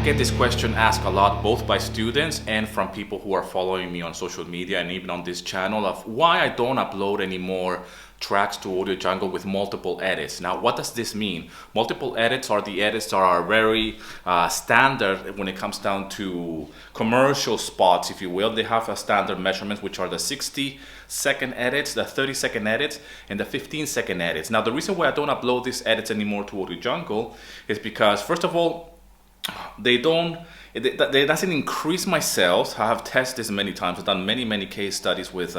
get this question asked a lot, both by students and from people who are following me on social media and even on this channel, of why I don't upload any more tracks to Audiojungle with multiple edits. Now, what does this mean? Multiple edits are the edits that are very standard when it comes down to commercial spots, if you will. They have a standard measurements, which are the 60-second edits, the 30-second edits, and the 15-second edits. Now, the reason why I don't upload these edits anymore to Audiojungle is because, first of all, it doesn't increase my sales. I have tested this many times. I've done many case studies with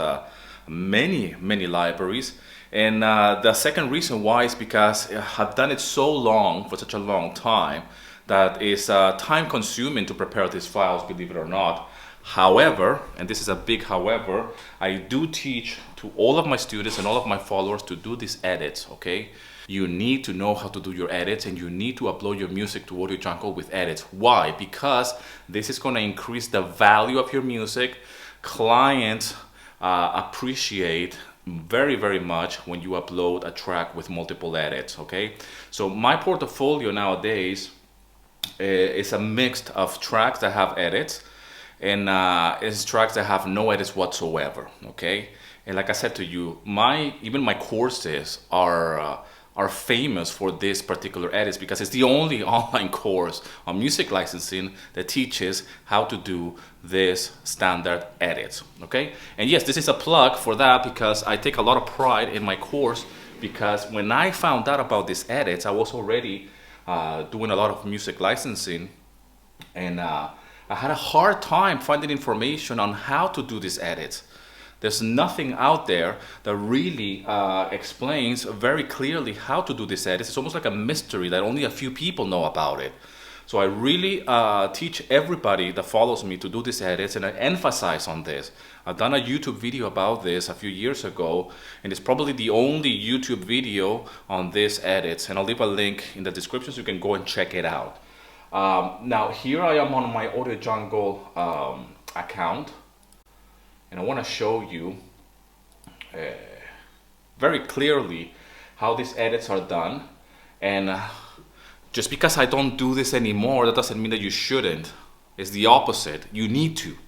many libraries. And the second reason why is because I've done it so long, for such a long time, that it's time consuming to prepare these files, believe it or not. However, and this is a big however, I do teach to all of my students and all of my followers to do these edits, okay? You need to know how to do your edits, and you need to upload your music to Audiojungle with edits. Why? Because this is going to increase the value of your music. Clients appreciate very much when you upload a track with multiple edits, okay? So my portfolio nowadays is a mix of tracks that have edits and it's tracks that have no edits whatsoever, okay? And like I said to you, even my courses are famous for this particular edits, because it's the only online course on music licensing that teaches how to do this standard edits, okay? And yes, this is a plug for that, because I take a lot of pride in my course, because when I found out about these edits, I was already doing a lot of music licensing, and I had a hard time finding information on how to do these edits. There's nothing out there that really explains very clearly how to do this edits. It's almost like a mystery that only a few people know about it. So I really teach everybody that follows me to do these edits, and I emphasize on this. I've done a YouTube video about this a few years ago, and it's probably the only YouTube video on these edits, and I'll leave a link in the description so you can go and check it out. Now here I am on my Audiojungle account. And I want to show you very clearly how these edits are done. And just because I don't do this anymore, that doesn't mean that you shouldn't. It's the opposite. You need to.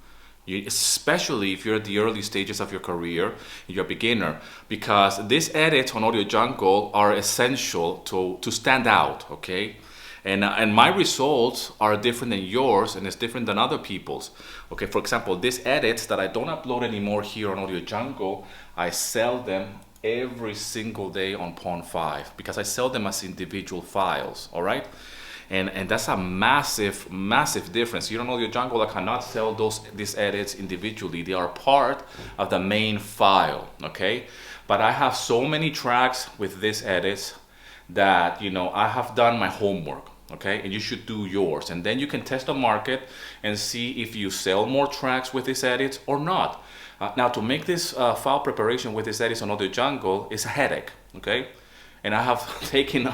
Especially if you're at the early stages of your career and you're a beginner, because these edits on Audiojungle are essential to stand out, okay? And my results are different than yours, and it's different than other people's. Okay, for example, these edits that I don't upload anymore here on Audiojungle, I sell them every single day on Pond5, because I sell them as individual files, all right? And that's a massive difference. Here on Audiojungle, I cannot sell these edits individually. They are part of the main file, okay? But I have so many tracks with these edits that, you know, I have done my homework, okay? And you should do yours, and then you can test the market and see if you sell more tracks with these edits or not. Now, to make this file preparation with these edits on Audiojungle is a headache, okay? And I have taken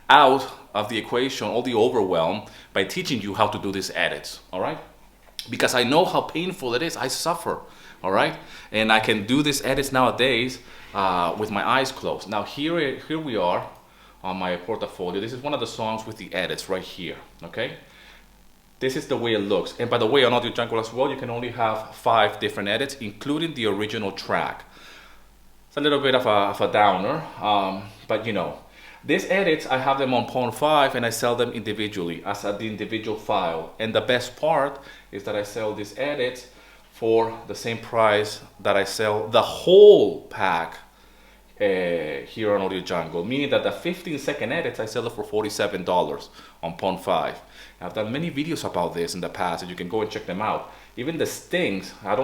out of the equation all the overwhelm by teaching you how to do these edits, all right? Because I know how painful it is. I suffer, all right? And I can do these edits nowadays with my eyes closed. Now here we are on my portfolio. This is one of the songs with the edits right here, okay? This is the way it looks. And by the way, on Audiojungle as well, you can only have 5 different edits, including the original track. It's a little bit of a downer, but you know, these edits, I have them on Pond5 and I sell them individually as the individual file. And the best part is that I sell these edits for the same price that I sell the whole pack here on Audiojungle, meaning that the 15-second edits, I sell it for $47 on Pond5. I've done many videos about this in the past, and you can go and check them out. Even the stings, I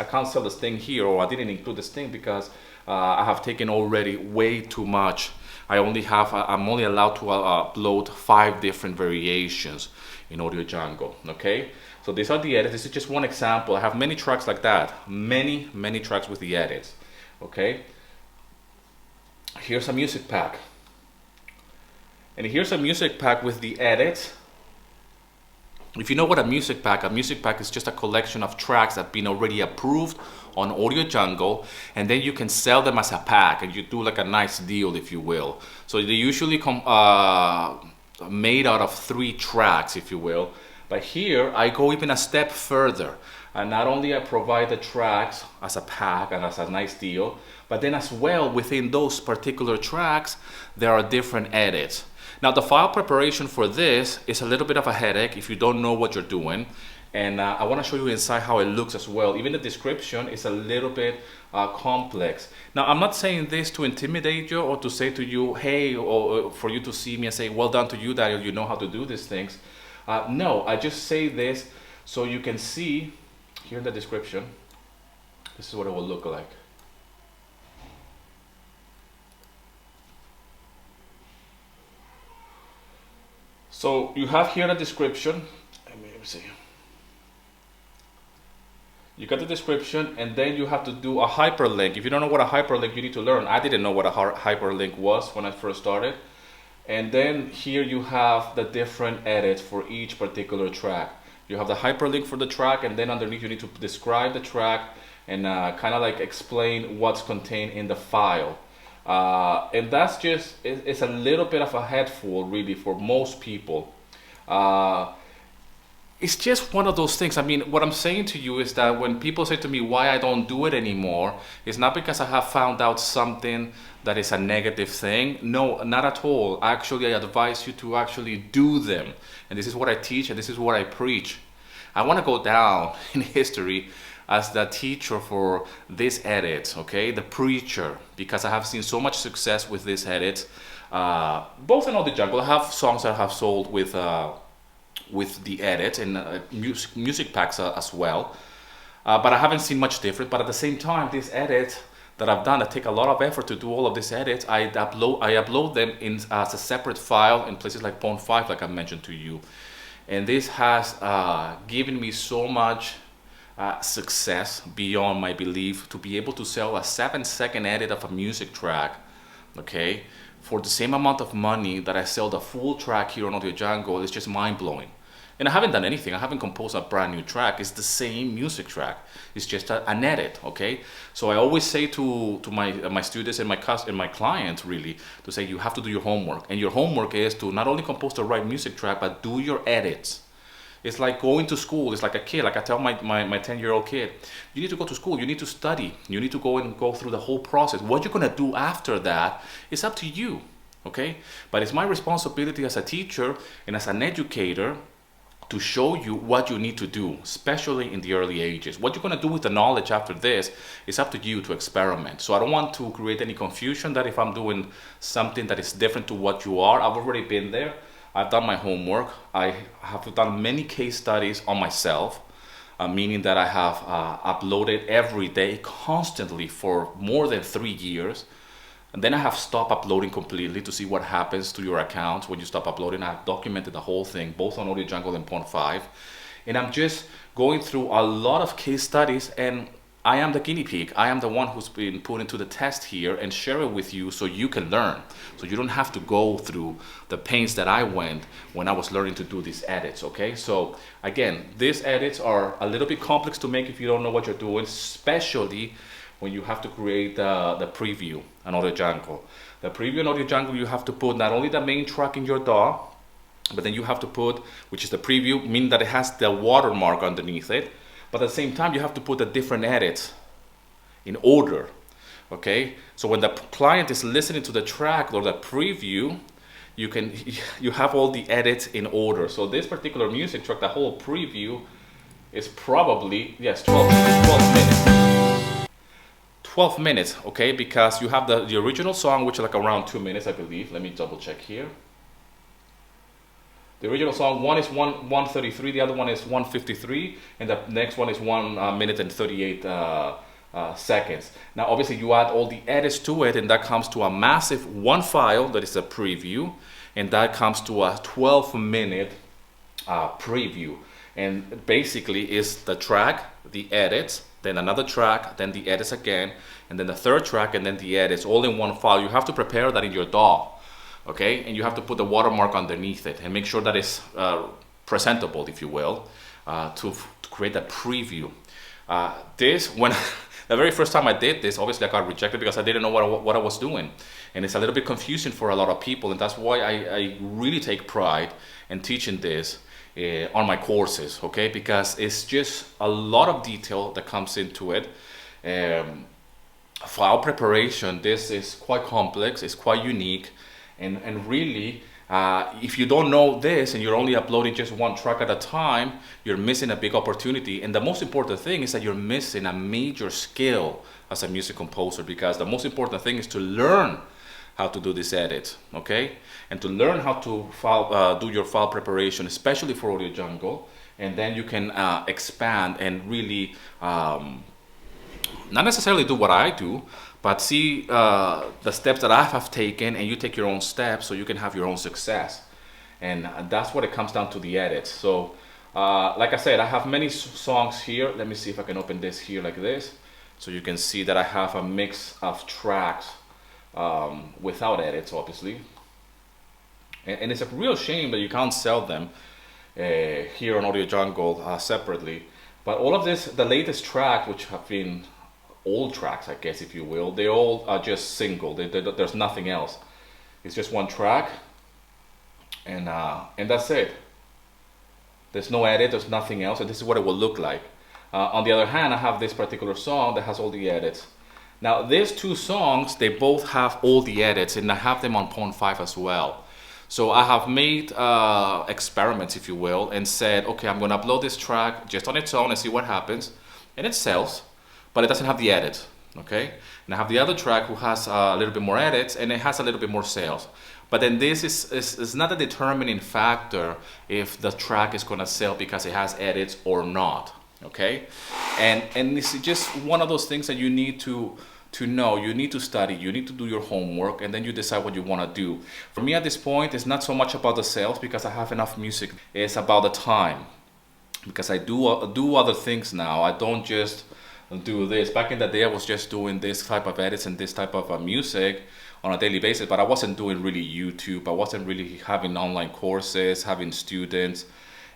can't sell the sting here, or I didn't include the sting because I have taken already way too much. I'm only allowed to upload 5 different variations in Audiojungle, okay? So these are the edits. This is just one example. I have many tracks like that, many tracks with the edits, okay? Here's a music pack, and here's a music pack with the edits. If you know what a music pack is just a collection of tracks that have been already approved on Audiojungle, and then you can sell them as a pack, and you do like a nice deal, if you will. So they usually come made out of 3 tracks, if you will. But here I go even a step further, and not only I provide the tracks as a pack and as a nice deal, but then as well within those particular tracks there are different edits. Now the file preparation for this is a little bit of a headache if you don't know what you're doing, and I want to show you inside how it looks as well. Even the description is a little bit complex. Now I'm not saying this to intimidate you or to say to you, hey, or for you to see me and say, well done to you, Dario, you know how to do these things. No, I just say this so you can see here in the description, this is what it will look like. So you have here the description. Let me see. You got the description, and then you have to do a hyperlink. If you don't know what a hyperlink, you need to learn. I didn't know what a hyperlink was when I first started. And then here you have the different edits for each particular track. You have the hyperlink for the track, and then underneath you need to describe the track and kind of like explain what's contained in the file. And that's just, it's a little bit of a headful really for most people. It's just one of those things. I mean, what I'm saying to you is that when people say to me why I don't do it anymore, it's not because I have found out something that is a negative thing. No, not at all. Actually, I advise you to actually do them. And this is what I teach, and this is what I preach. I want to go down in history as the teacher for these edits, okay? The preacher, because I have seen so much success with these edits. Both in Audiojungle, I have songs that have sold with the edits and music packs as well, but I haven't seen much different. But at the same time, these edits that I've done, that take a lot of effort to do all of these edits, I upload them in as a separate file in places like Pond 5, like I mentioned to you. And this has given me so much success beyond my belief to be able to sell a 7-second edit of a music track, okay, for the same amount of money that I sell the full track here on Audiojungle. Is just mind-blowing. And I haven't done anything. I haven't composed a brand new track. It's the same music track. It's just an edit, okay? So I always say to my students and my clients, really, to say you have to do your homework. And your homework is to not only compose the right music track, but do your edits. It's like going to school. It's like a kid. Like I tell my 10-year-old kid, you need to go to school. You need to study. You need to go through the whole process. What you're going to do after that is up to you, okay? But it's my responsibility as a teacher and as an educator to show you what you need to do, especially in the early ages. What you're going to do with the knowledge after this is up to you to experiment. So I don't want to create any confusion that if I'm doing something that is different to what you are. I've already been there. I've done my homework. I have done many case studies on myself, meaning that I have uploaded every day constantly for more than 3 years. And then I have stopped uploading completely to see what happens to your account when you stop uploading. I've documented the whole thing, both on Audiojungle and Pond 5. And I'm just going through a lot of case studies, and I am the guinea pig. I am the one who's been put into the test here and share it with you so you can learn. So you don't have to go through the pains that I went when I was learning to do these edits, okay? So again, these edits are a little bit complex to make if you don't know what you're doing, especially when you have to create the preview on Audiojungle. The preview on Audiojungle, you have to put not only the main track in your DAW, but then you have to put, which is the preview, meaning that it has the watermark underneath it. But at the same time, you have to put the different edits in order, okay? So when the client is listening to the track or the preview, you have all the edits in order. So this particular music track, the whole preview, is probably, yes, 12 minutes. 12 minutes, okay, because you have the original song, which is like around 2 minutes, I believe. Let me double check here. The original song, one is 1:33, the other one is 1:53, and the next one is 1 minute and 38 seconds. Now, obviously, you add all the edits to it, and that comes to a massive one file that is a preview, and that comes to a 12-minute preview. And basically, is the track, the edits, then another track, then the edits again, and then the third track, and then the edits, all in one file. You have to prepare that in your DAW, okay? And you have to put the watermark underneath it and make sure that it's presentable, if you will, to create a preview. When the very first time I did this, obviously I got rejected because I didn't know what I was doing. And it's a little bit confusing for a lot of people, and that's why I really take pride in teaching this on my courses, okay? Because it's just a lot of detail that comes into it. File preparation, this is quite complex, it's quite unique, and really, if you don't know this and you're only uploading just one track at a time, you're missing a big opportunity. And the most important thing is that you're missing a major skill as a music composer, because the most important thing is to learn how to do this edit, okay? And to learn how to do your file preparation, especially for Audiojungle, and then you can expand and really not necessarily do what I do, but see the steps that I have taken, and you take your own steps so you can have your own success. And that's what it comes down to, the edit. So like I said, I have many songs here. Let me see if I can open this here like this, so you can see that I have a mix of tracks without edits, obviously. And it's a real shame that you can't sell them here on Audiojungle separately. But all of this, the latest track, which have been old tracks, I guess, if you will, they all are just single. There's nothing else. It's just one track, and that's it. There's no edit, there's nothing else, and this is what it will look like. On the other hand, I have this particular song that has all the edits. Now, these two songs, they both have all the edits, and I have them on Pawn 5 as well. So I have made experiments, if you will, and said, okay, I'm going to upload this track just on its own and see what happens. And it sells, but it doesn't have the edit, okay? And I have the other track who has a little bit more edits, and it has a little bit more sales. But then this is not a determining factor if the track is going to sell because it has edits or not, okay? And it's just one of those things that you need to know. You need to study, you need to do your homework, and then you decide what you want to do. For me at this point, it's not so much about the sales because I have enough music. It's about the time, because I do other things now. I don't just do this. Back in the day, I was just doing this type of edits and this type of music on a daily basis, but I wasn't doing really YouTube. I wasn't really having online courses, having students,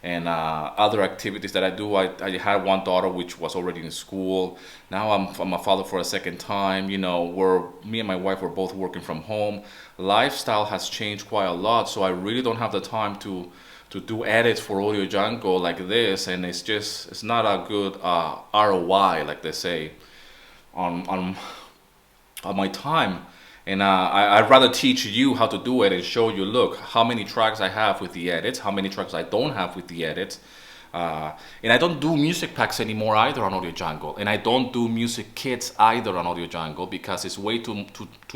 and other activities that I do. I had one daughter which was already in school. Now I'm a father for a second time. You know, me and my wife were both working from home. Lifestyle has changed quite a lot, so I really don't have the time to do edits for Audiojungle like this, and it's not a good ROI, like they say, on my time. And I'd rather teach you how to do it and show you, look, how many tracks I have with the edits, how many tracks I don't have with the edits. And I don't do music packs anymore either on Audiojungle. And I don't do music kits either on Audiojungle because it's way too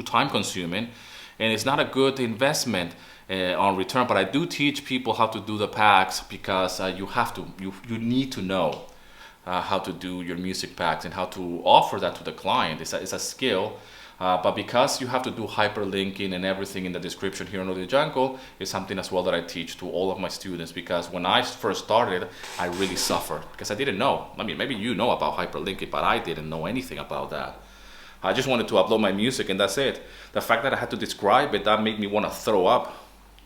time consuming. And it's not a good investment on return. But I do teach people how to do the packs because you need to know how to do your music packs and how to offer that to the client. It's a skill. But because you have to do hyperlinking and everything in the description here on Audiojungle, is something as well that I teach to all of my students, because when I first started, I really suffered because I didn't know. I mean, maybe you know about hyperlinking, but I didn't know anything about that. I just wanted to upload my music and that's it. The fact that I had to describe it, that made me want to throw up,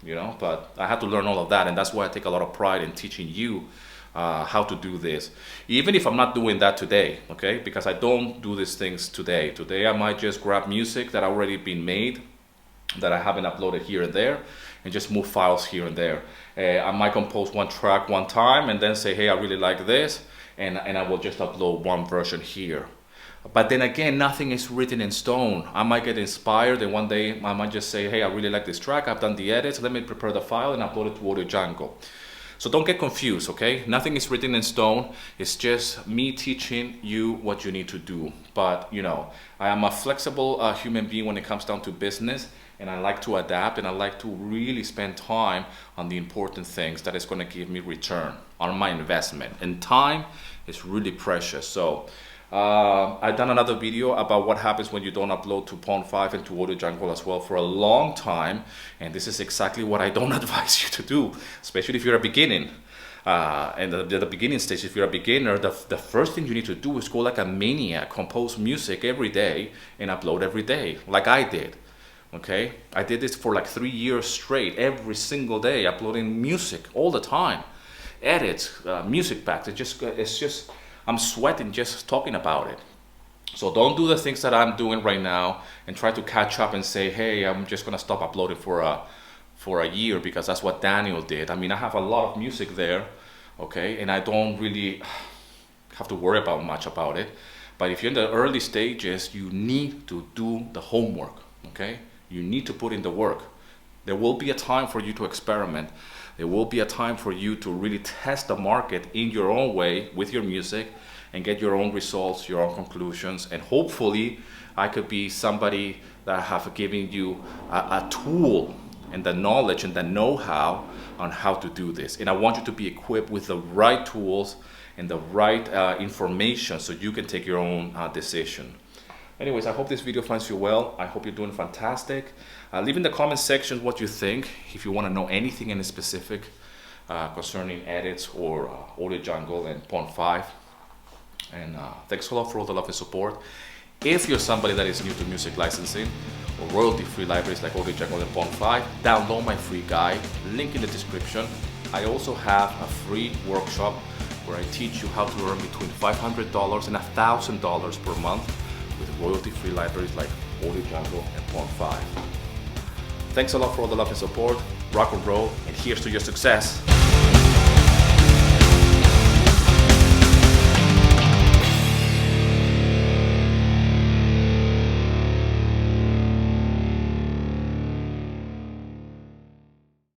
you know, but I had to learn all of that, and that's why I take a lot of pride in teaching you how to do this, even if I'm not doing that today, okay? Because I don't do these things today. Today I might just grab music that already been made, that I haven't uploaded here and there, and just move files here and there. I might compose one track one time and then say, hey, I really like this, and I will just upload one version here. But then again, nothing is written in stone. I might get inspired, and one day I might just say, hey, I really like this track, I've done the edits, let me prepare the file and upload it to Audiojungle. So don't get confused, okay? Nothing is written in stone. It's just me teaching you what you need to do. But, you know, I am a flexible human being when it comes down to business, and I like to adapt, and I like to really spend time on the important things that is going to give me return on my investment. And time is really precious. So I've done another video about what happens when you don't upload to Pawn 5 and to Audiojungle as well for a long time, and this is exactly what I don't advise you to do, especially if you're a beginning. And at the beginning stage, if you're a beginner, the first thing you need to do is go like a maniac, compose music every day and upload every day, like I did. Okay, I did this for like 3 years straight, every single day, uploading music all the time, edits, music packs. It's just I'm sweating just talking about it. So don't do the things that I'm doing right now and try to catch up and say, hey, I'm just gonna stop uploading for for a year, because that's what Daniel did. I mean, I have a lot of music there, okay, and I don't really have to worry about much about it. But if you're in the early stages, you need to do the homework, okay? You need to put in the work. There will be a time for you to experiment. There will be a time for you to really test the market in your own way with your music and get your own results, your own conclusions. And hopefully I could be somebody that have given you a tool and the knowledge and the know-how on how to do this. And I want you to be equipped with the right tools and the right information so you can take your own decision. Anyways, I hope this video finds you well. I hope you're doing fantastic. Leave in the comment section what you think, if you want to know anything in specific concerning edits or Audiojungle and Pond 5. And thanks a lot for all the love and support. If you're somebody that is new to music licensing or royalty-free libraries like Audiojungle and Pond 5, download my free guide, link in the description. I also have a free workshop where I teach you how to earn between $500 and $1,000 per month with royalty-free libraries like Audiojungle and Pond 5. Thanks a lot for all the love and support. Rock and roll, and here's to your success.